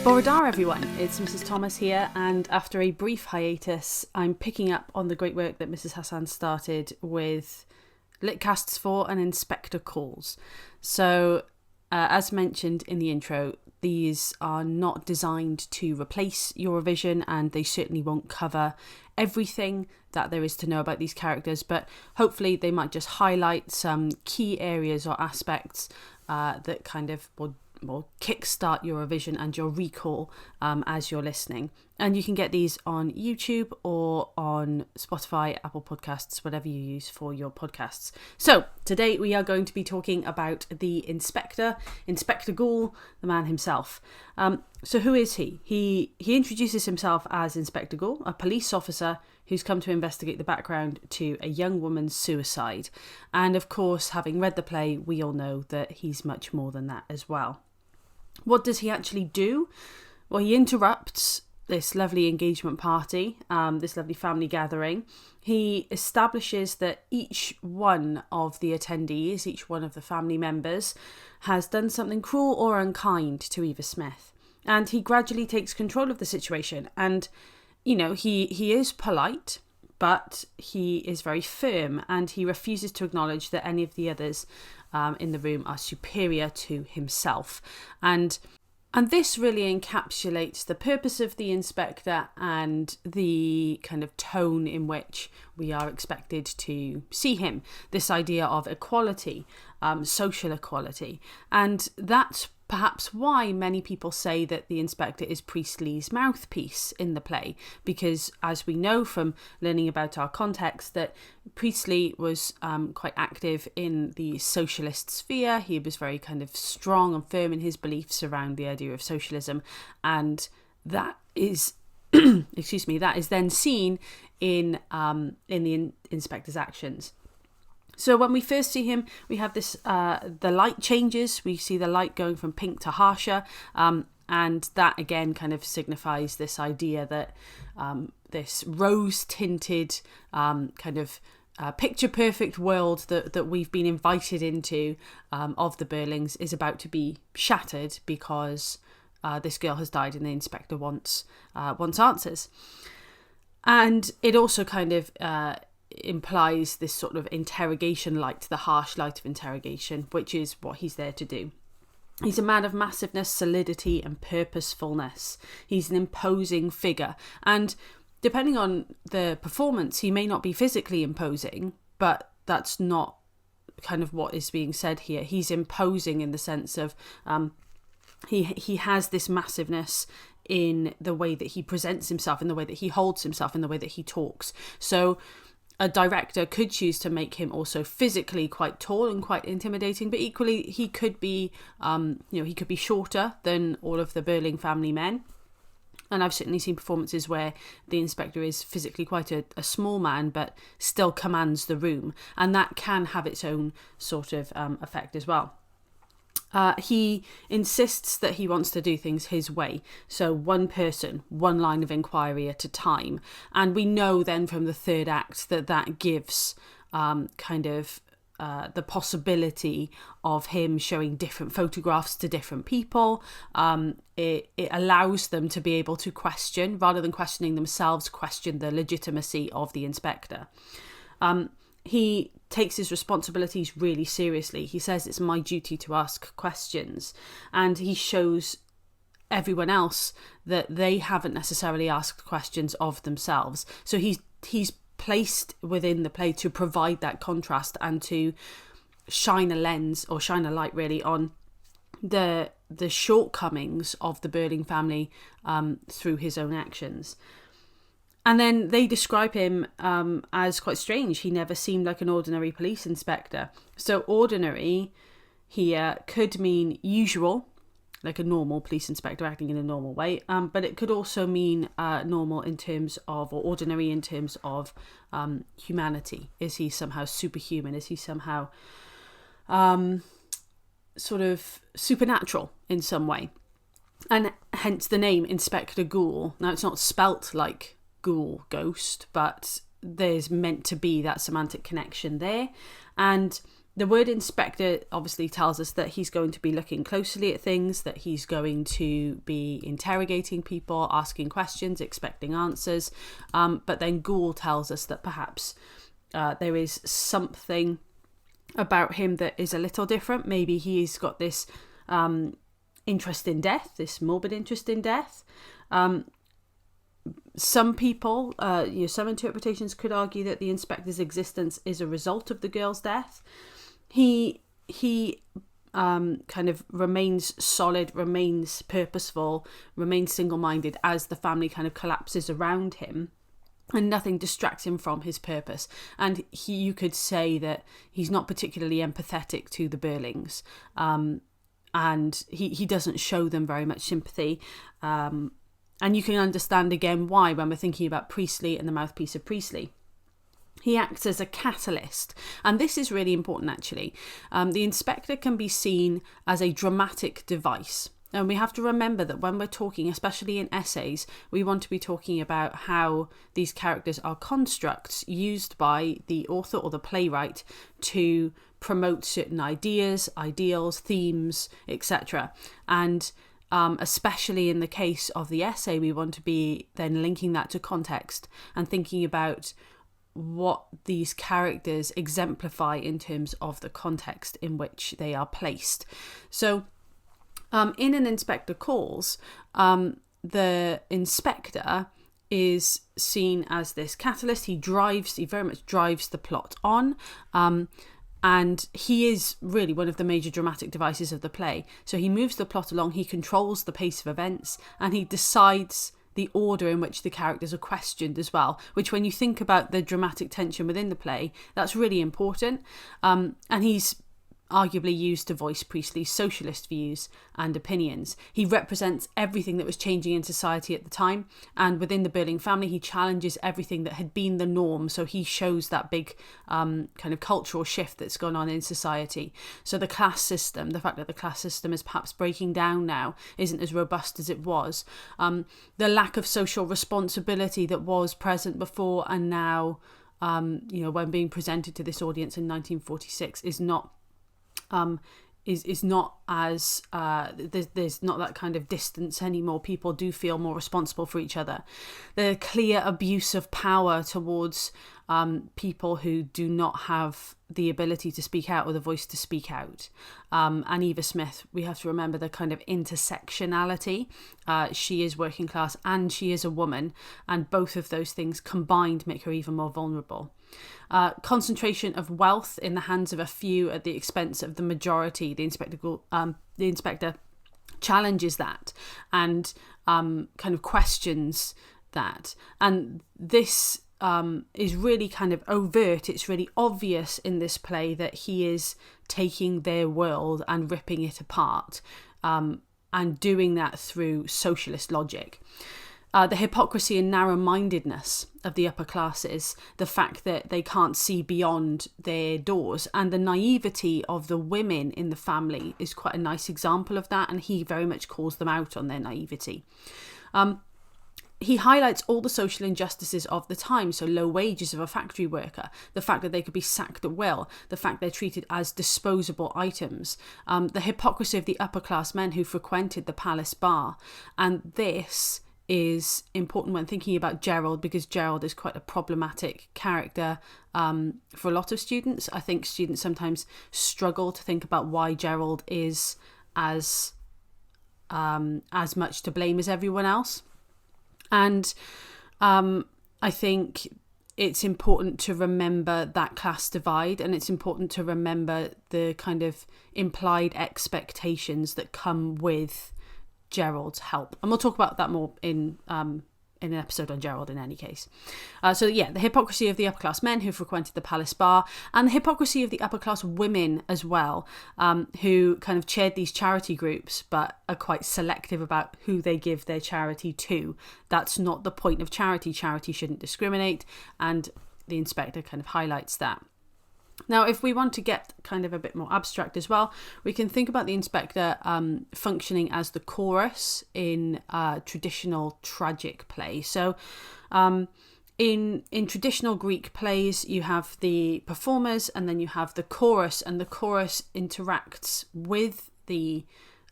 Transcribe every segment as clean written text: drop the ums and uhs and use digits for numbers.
Borodar everyone, it's Mrs. Thomas here, and after a brief hiatus I'm picking up on the great work that Mrs. Hassan started with Litcasts 4 and Inspector Calls. So as mentioned in the intro, these are not designed to replace your revision, and they certainly won't cover everything that there is to know about these characters, but hopefully they might just highlight some key areas or aspects that kind of will kickstart your revision and your recall as you're listening. And you can get these on YouTube or on Spotify, Apple Podcasts, whatever you use for your podcasts. So today we are going to be talking about the Inspector Ghoul, the man himself. So who is he? He introduces himself as Inspector Ghoul, a police officer who's come to investigate the background to a young woman's suicide. And of course, having read the play, we all know that he's much more than that as well. What does he actually do? Well, he interrupts this lovely engagement party, this lovely family gathering. He establishes that each one of the attendees, each one of the family members, has done something cruel or unkind to Eva Smith. And he gradually takes control of the situation. And, you know, he is polite, but he is very firm, and he refuses to acknowledge that any of the others in the room are superior to himself. And this really encapsulates the purpose of the inspector and the kind of tone in which we are expected to see him. This idea of equality, social equality. And that's perhaps why many people say that the inspector is Priestley's mouthpiece in the play, because as we know from learning about our context, that Priestley was quite active in the socialist sphere. He was very kind of strong and firm in his beliefs around the idea of socialism, and that is that is then seen in the inspector's actions. So when we first see him, we have this, the light changes. We see the light going from pink to harsher. And that again kind of signifies this idea that this rose-tinted kind of picture perfect world that we've been invited into of the Burlings is about to be shattered because this girl has died and the inspector wants answers. And it also kind of implies this sort of interrogation light, the harsh light of interrogation, which is what he's there to do. He's a man of massiveness, solidity and purposefulness. He's an imposing figure, and depending on the performance, he may not be physically imposing, but that's not kind of what is being said here. He's imposing in the sense of he has this massiveness in the way that he presents himself, in the way that he holds himself, in the way that he talks. So a director could choose to make him also physically quite tall and quite intimidating, but equally he could be, he could be shorter than all of the Burling family men. And I've certainly seen performances where the inspector is physically quite a small man, but still commands the room. And that can have its own sort of effect as well. He insists that he wants to do things his way. So one person, one line of inquiry at a time. And we know then from the third act that gives the possibility of him showing different photographs to different people. It allows them to be able to question, rather than questioning themselves, question the legitimacy of the inspector. He takes his responsibilities really seriously. He says it's my duty to ask questions, and he shows everyone else that they haven't necessarily asked questions of themselves. So he's placed within the play to provide that contrast and to shine a lens, or shine a light really, on the shortcomings of the Burling family through his own actions. And then they describe him as quite strange. He never seemed like an ordinary police inspector. So ordinary here could mean usual, like a normal police inspector acting in a normal way. But it could also mean normal in terms of, or ordinary in terms of humanity. Is he somehow superhuman? Is he somehow sort of supernatural in some way? And hence the name Inspector Ghoul. Now it's not spelt like ghoul, ghost, but there's meant to be that semantic connection there. And The word inspector obviously tells us that he's going to be looking closely at things, that he's going to be interrogating people, asking questions, expecting answers. But then Ghoul tells us that perhaps there is something about him that is a little different. Maybe he's got this interest in death, this morbid interest in death. Some people, some interpretations could argue that the inspector's existence is a result of the girl's death. He kind of remains solid, remains purposeful, remains single-minded as the family kind of collapses around him, and nothing distracts him from his purpose. And you could say that he's not particularly empathetic to the Burlings, and he doesn't show them very much sympathy. And you can understand again why when we're thinking about Priestley and the mouthpiece of Priestley. He acts as a catalyst, and this is really important actually. The inspector can be seen as a dramatic device. And we have to remember that when we're talking, especially in essays, we want to be talking about how these characters are constructs used by the author or the playwright to promote certain ideas, ideals, themes, etc. And especially in the case of the essay, we want to be then linking that to context and thinking about what these characters exemplify in terms of the context in which they are placed. So in An Inspector Calls, the inspector is seen as this catalyst. He very much drives the plot on. And he is really one of the major dramatic devices of the play. So he moves the plot along, he controls the pace of events, and he decides the order in which the characters are questioned as well, which when you think about the dramatic tension within the play, that's really important. And he's arguably used to voice Priestley's socialist views and opinions. He represents everything that was changing in society at the time, and within the Burling family he challenges everything that had been the norm. So he shows that big kind of cultural shift that's gone on in society. So the class system, the fact that the class system is perhaps breaking down now, isn't as robust as it was. The lack of social responsibility that was present before and now, when being presented to this audience in 1946 is not as there's not that kind of distance anymore. People do feel more responsible for each other. The clear abuse of power towards people who do not have the ability to speak out or the voice to speak out. And Eva Smith, we have to remember the kind of intersectionality. She is working class and she is a woman, and both of those things combined make her even more vulnerable. Concentration of wealth in the hands of a few at the expense of the majority. The inspector challenges that and kind of questions that. And this is really kind of overt. It's really obvious in this play that he is taking their world and ripping it apart, and doing that through socialist logic. The hypocrisy and narrow-mindedness of the upper classes, the fact that they can't see beyond their doors, and the naivety of the women in the family is quite a nice example of that, and he very much calls them out on their naivety. He highlights all the social injustices of the time, so low wages of a factory worker, the fact that they could be sacked at will, the fact they're treated as disposable items, the hypocrisy of the upper class men who frequented the Palace Bar. And this is important when thinking about Gerald, because Gerald is quite a problematic character for a lot of students. I think students sometimes struggle to think about why Gerald is as much to blame as everyone else. And I think it's important to remember that class divide, and it's important to remember the kind of implied expectations that come with Gerald's help. And we'll talk about that more in an episode on Gerald in any case. The hypocrisy of the upper class men who frequented the Palace Bar, and the hypocrisy of the upper class women as well, who kind of chaired these charity groups but are quite selective about who they give their charity to. That's not the point of charity. Charity shouldn't discriminate, and the inspector kind of highlights that. Now, if we want to get kind of a bit more abstract as well, we can think about the inspector functioning as the chorus in a traditional tragic play. So In traditional Greek plays, you have the performers and then you have the chorus, and the chorus interacts with the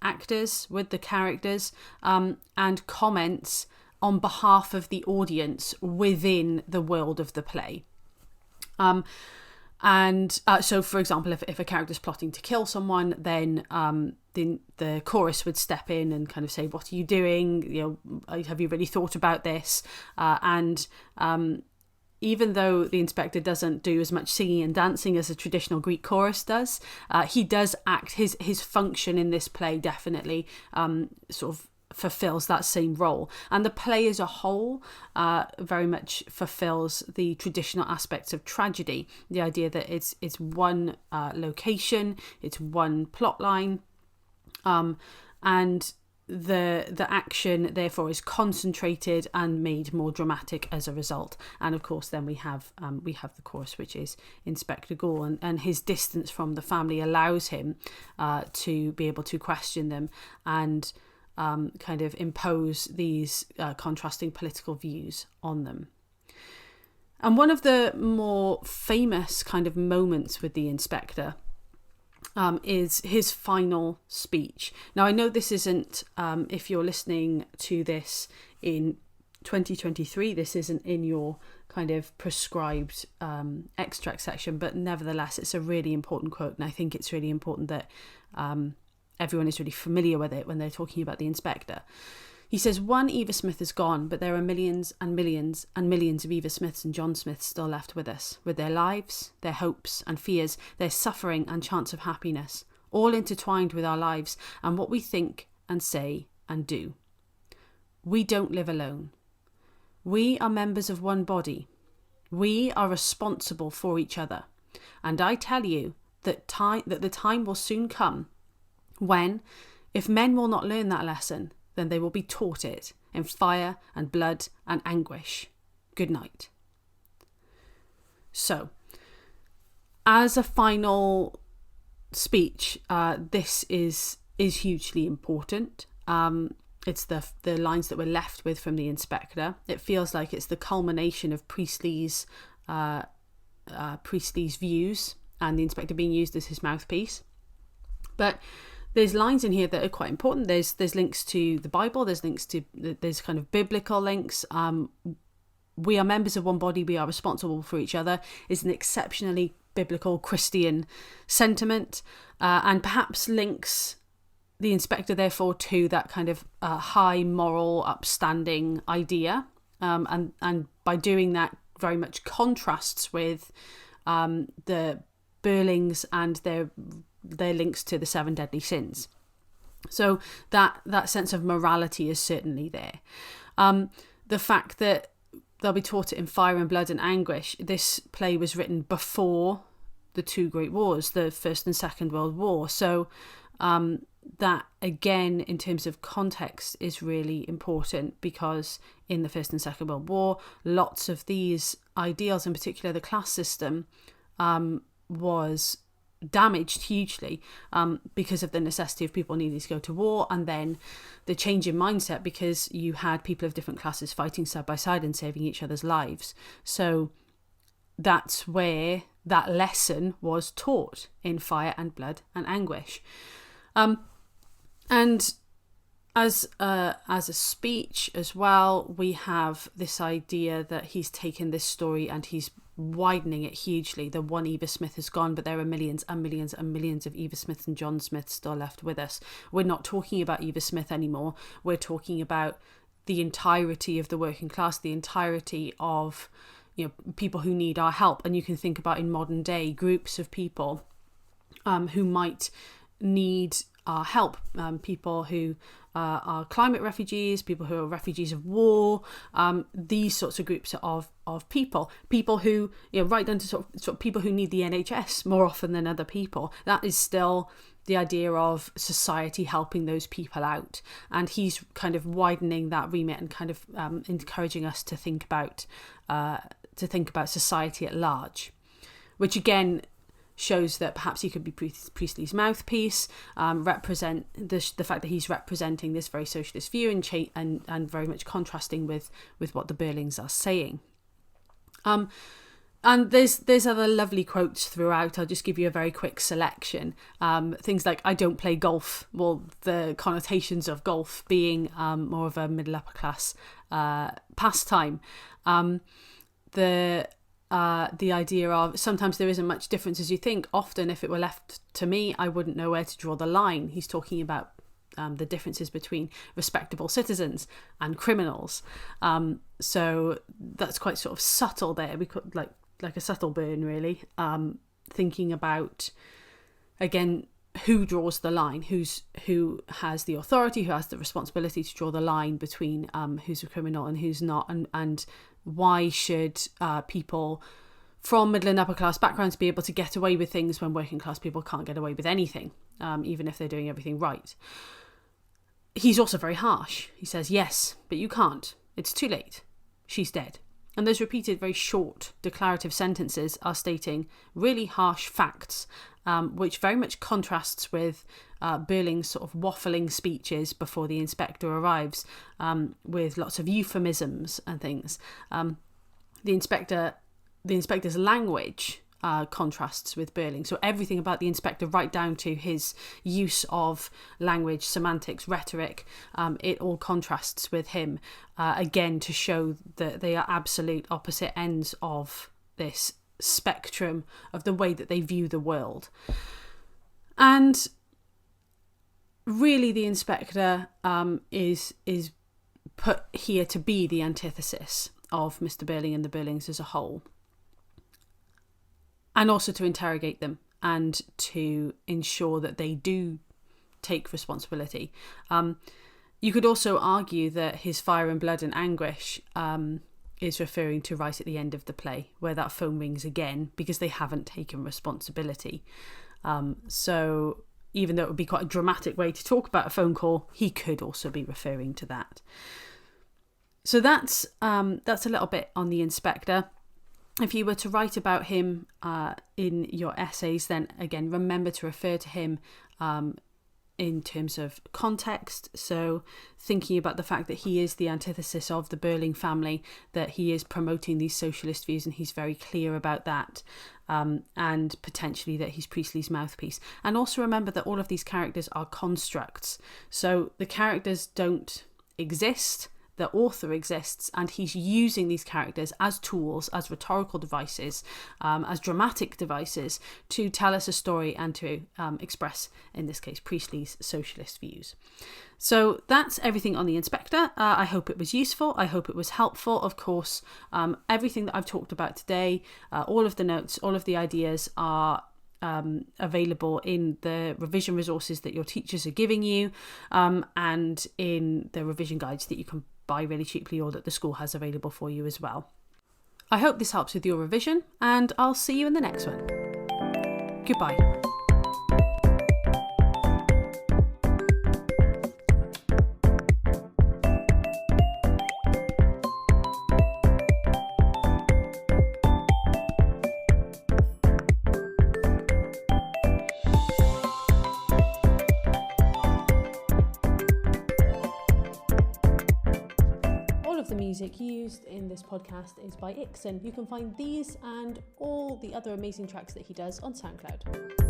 actors, with the characters, and comments on behalf of the audience within the world of the play. So, for example, if a character's plotting to kill someone, then the chorus would step in and kind of say, "What are you doing? Have you really thought about this?" Even though the inspector doesn't do as much singing and dancing as a traditional Greek chorus does, he does act. His function in this play definitely sort of fulfills that same role, and the play as a whole very much fulfills the traditional aspects of tragedy. The idea that it's one location, it's one plot line, and the action therefore is concentrated and made more dramatic as a result. And of course then we have the chorus, which is Inspector Gore, and his distance from the family allows him to be able to question them and kind of impose these contrasting political views on them. And one of the more famous kind of moments with the inspector is his final speech. Now, I know this isn't, if you're listening to this in 2023, this isn't in your kind of prescribed extract section, but nevertheless, it's a really important quote, and I think it's really important that everyone is really familiar with it when they're talking about the inspector. He says, "One Eva Smith is gone, but there are millions and millions and millions of Eva Smiths and John Smiths still left with us, with their lives, their hopes and fears, their suffering and chance of happiness, all intertwined with our lives and what we think and say and do. We don't live alone. We are members of one body. We are responsible for each other. And I tell you that the time will soon come when, if men will not learn that lesson, then they will be taught it in fire and blood and anguish. Good night." So, as a final speech, this is hugely important. It's the lines that we're left with from the inspector. It feels like it's the culmination of Priestley's views, and the inspector being used as his mouthpiece. But there's lines in here that are quite important. There's links to the Bible. There's kind of biblical links. We are members of one body. We are responsible for each other is an exceptionally biblical Christian sentiment, and perhaps links the inspector therefore to that kind of high moral, upstanding idea. And by doing that, very much contrasts with the Burlings and their links to the 7 deadly sins. So that sense of morality is certainly there. The fact that they'll be taught it in fire and blood and anguish. This play was written before the two great wars, the First and Second World War. So that, again, in terms of context, is really important, because in the First and Second World War, lots of these ideals, in particular the class system, was damaged hugely because of the necessity of people needing to go to war, and then the change in mindset because you had people of different classes fighting side by side and saving each other's lives. So that's where that lesson was taught, in fire and blood and anguish. And as a speech as well, we have this idea that he's taken this story and he's widening it hugely. The one Eva Smith is gone, but there are millions and millions and millions of Eva Smiths and John Smiths still left with us. We're not talking about Eva Smith anymore. We're talking about the entirety of the working class, the entirety of people who need our help. And you can think about, in modern day, groups of people who might need our help, people who are climate refugees, people who are refugees of war, these sorts of groups of people who, right down to sort of people who need the NHS more often than other people. That is still the idea of society helping those people out. And he's kind of widening that remit and kind of encouraging us to think about society at large, which again shows that perhaps he could be Priestley's mouthpiece, represent the fact that he's representing this very socialist view and very much contrasting with what the Burlings are saying. And there's other lovely quotes throughout. I'll just give you a very quick selection. Things like, I don't play golf. Well, the connotations of golf being more of a middle upper class pastime. The idea of sometimes there isn't much difference as you think. Often if it were left to me, I wouldn't know where to draw the line. He's talking about the differences between respectable citizens and criminals. So that's quite sort of subtle there. We could like a subtle burn, really. Thinking about, again, who draws the line, who has the authority, who has the responsibility to draw the line between who's a criminal and who's not, and why should people from middle and upper class backgrounds be able to get away with things when working class people can't get away with anything, even if they're doing everything right. He's also very harsh. He says, yes, but you can't. It's too late. She's dead. And those repeated very short declarative sentences are stating really harsh facts, which very much contrasts with Burling's sort of waffling speeches before the inspector arrives, with lots of euphemisms and things. The inspector's language contrasts with Burling. So everything about the inspector, right down to his use of language, semantics, rhetoric, it all contrasts with him, again, to show that they are absolute opposite ends of this spectrum of the way that they view the world. And really the inspector is put here to be the antithesis of Mr. Burling and the Burlings as a whole. And also to interrogate them and to ensure that they do take responsibility. You could also argue that his fire and blood and anguish is referring to right at the end of the play, where that phone rings again because they haven't taken responsibility. So even though it would be quite a dramatic way to talk about a phone call, he could also be referring to that. So that's a little bit on the inspector. If you were to write about him in your essays, then again, remember to refer to him in terms of context. So thinking about the fact that he is the antithesis of the Burling family, that he is promoting these socialist views and he's very clear about that, and potentially that he's Priestley's mouthpiece. And also remember that all of these characters are constructs. So the characters don't exist. The author exists, and he's using these characters as tools, as rhetorical devices, as dramatic devices to tell us a story and to express, in this case, Priestley's socialist views. So that's everything on the inspector. I hope it was useful. I hope it was helpful. Of course, everything that I've talked about today, all of the notes, all of the ideas are available in the revision resources that your teachers are giving you, and in the revision guides that you can buy really cheaply or that the school has available for you as well. I hope this helps with your revision, and I'll see you in the next one. Goodbye. The music used in this podcast is by Ixon. You can find these and all the other amazing tracks that he does on SoundCloud.